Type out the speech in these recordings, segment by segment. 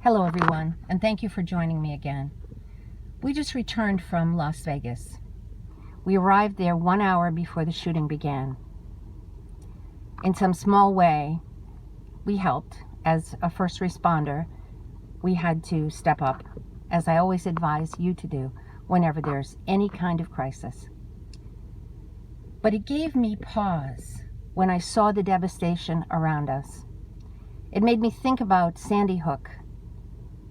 Hello everyone, and thank you for joining me again. We just returned from Las Vegas. We arrived there 1 hour before the shooting began. In some small way, we helped. As a first responder, we had to step up, as I always advise you to do whenever there's any kind of crisis. But it gave me pause when I saw the devastation around us. It made me think about Sandy Hook,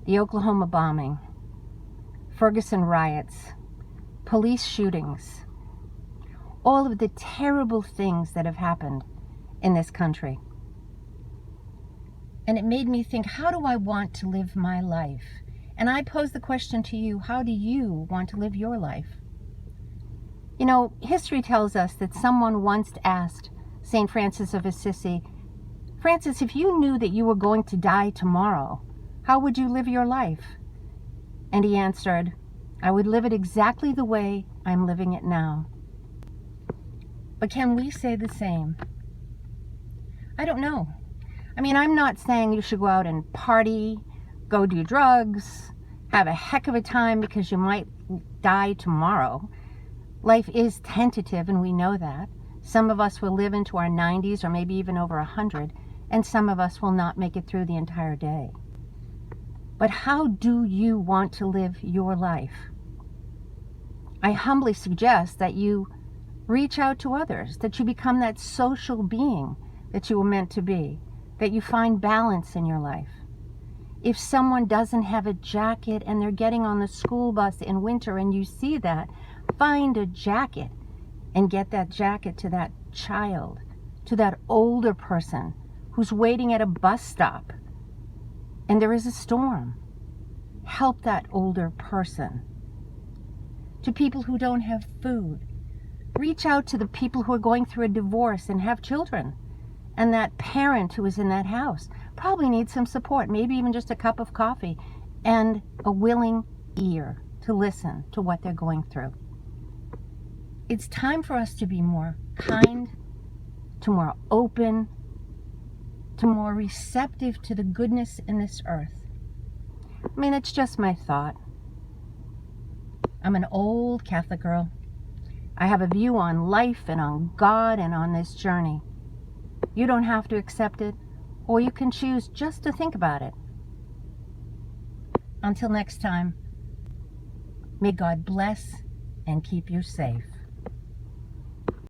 the Oklahoma bombing, Ferguson riots, police shootings, all of the terrible things that have happened in this country. And it made me think, how do I want to live my life? And I pose the question to you, how do you want to live your life? You know, history tells us that someone once asked St. Francis of Assisi, Francis, if you knew that you were going to die tomorrow, how would you live your life? And he answered, I would live it exactly the way I'm living it now. But can we say the same? I don't know. I mean, I'm not saying you should go out and party, go do drugs, have a heck of a time because you might die tomorrow. Life is tentative, and we know that. Some of us will live into our 90s or maybe even over 100, and some of us will not make it through the entire day. But how do you want to live your life? I humbly suggest that you reach out to others, that you become that social being that you were meant to be, that you find balance in your life. If someone doesn't have a jacket and they're getting on the school bus in winter and you see that, find a jacket and get that jacket to that child, to that older person who's waiting at a bus stop and there is a storm. Help that older person. To people who don't have food, reach out to the people who are going through a divorce and have children. And that parent who is in that house probably needs some support, maybe even just a cup of coffee and a willing ear to listen to what they're going through. It's time for us to be more kind, to more open, to more receptive to the goodness in this earth. I mean, it's just my thought. I'm an old Catholic girl. I have a view on life and on God and on this journey. You don't have to accept it, or you can choose just to think about it. Until next time, may God bless and keep you safe.